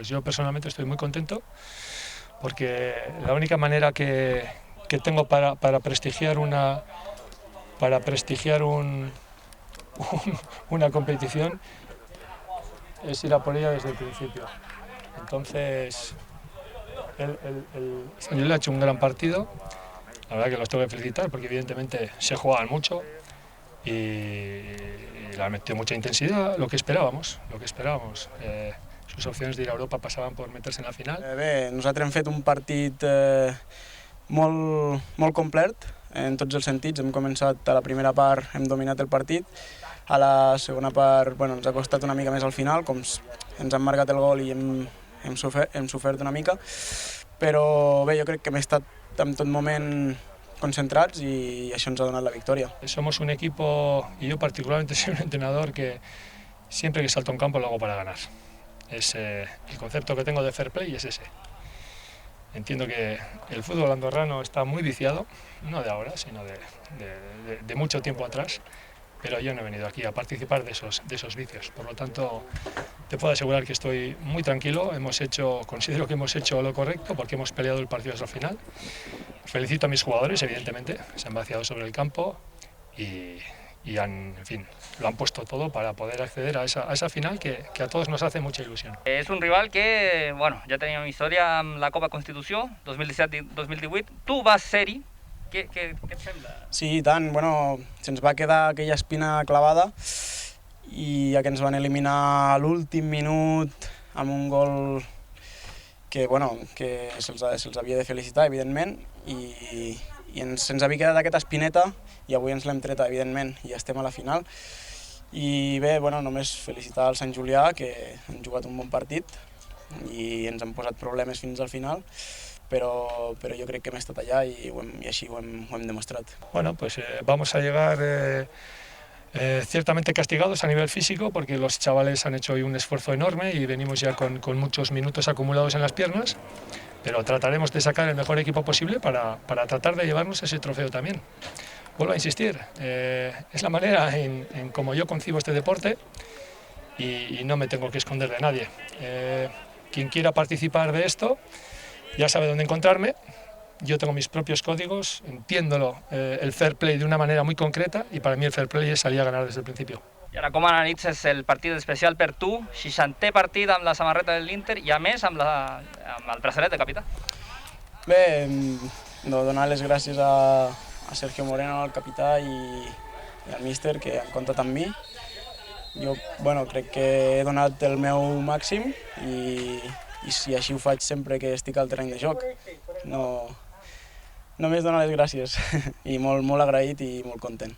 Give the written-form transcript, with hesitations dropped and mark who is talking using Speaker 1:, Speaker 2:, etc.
Speaker 1: Pues yo personalmente estoy muy contento porque la única manera que tengo para prestigiar una competición es ir a por ella desde el principio. Entonces, el Sant Julià ha hecho un gran partido, la verdad que los tengo que felicitar porque evidentemente se jugaban mucho y le han metido mucha intensidad, lo que esperábamos. Sus opcions d'ir a Europa passaven per meterse en la final.
Speaker 2: Bé, nosaltres hem fet un partit molt complet en tots els sentits. Hem començat a la primera part, hem dominat el partit. A la segona part ens ha costat una mica més al final, com ens han marcat el gol i hem sofert una mica. Però bé, jo crec que hem estat en tot moment concentrats y això ens ha donat la victoria.
Speaker 1: Somos un equipo, y yo particularmente soy un entrenador que siempre que salto a un campo lo hago para ganar. Es el concepto que tengo de fair play es ese. Entiendo que el fútbol andorrano está muy viciado, no de ahora, sino de mucho tiempo atrás, pero yo no he venido aquí a participar de esos vicios. Por lo tanto, te puedo asegurar que estoy muy tranquilo. Considero que hemos hecho lo correcto porque hemos peleado el partido hasta el final. Felicito a mis jugadores, evidentemente, se han vaciado sobre el campo y lo han puesto todo para poder acceder a esa final que a todos nos hace mucha ilusión.
Speaker 3: És un rival que, ja teníem història amb la Copa Constitució, 2017-2018. Tu vas ser-hi. Què et sembla?
Speaker 2: Sí, i tant. Se'ns va quedar aquella espina clavada i ja que ens van eliminar a l'últim minut amb un gol que se'ls havia de felicitar, evidentment, i se'ns havia quedat aquesta espineta i avui ens l'hem treta, evidentment, i estem a la final. I bé, només felicitar el Sant Julià, que han jugat un bon partit i ens han posat problemes fins al final, pero yo creo que hem estat allà y així ho hem demostrat.
Speaker 1: Bueno, pues vamos a llegar ciertamente castigados a nivel físico porque los chavales han hecho hoy un esfuerzo enorme y venimos ya con muchos minutos acumulados en las piernas, pero trataremos de sacar el mejor equipo posible para tratar de llevarnos ese trofeo también. Vuelvo a insistir, es la manera en como yo concibo este deporte y no me tengo que esconder de nadie. Quien quiera participar de esto ya sabe dónde encontrarme. Yo tengo mis propios códigos, entiendo el fair play de una manera muy concreta y para mí el fair play es salir a ganar desde el principio.
Speaker 3: I ara, com analitzes el partit especial per tu, 60è partit amb la samarreta de l'Inter i a més amb el braçalet de capità?
Speaker 2: Bé, donar les gràcies a Sergio Moreno, el capità, i al míster que han comptat amb mi. Jo crec que he donat el meu màxim i si així ho faig sempre que estic al terreny de joc. Només donar les gràcies i molt agraït i molt content.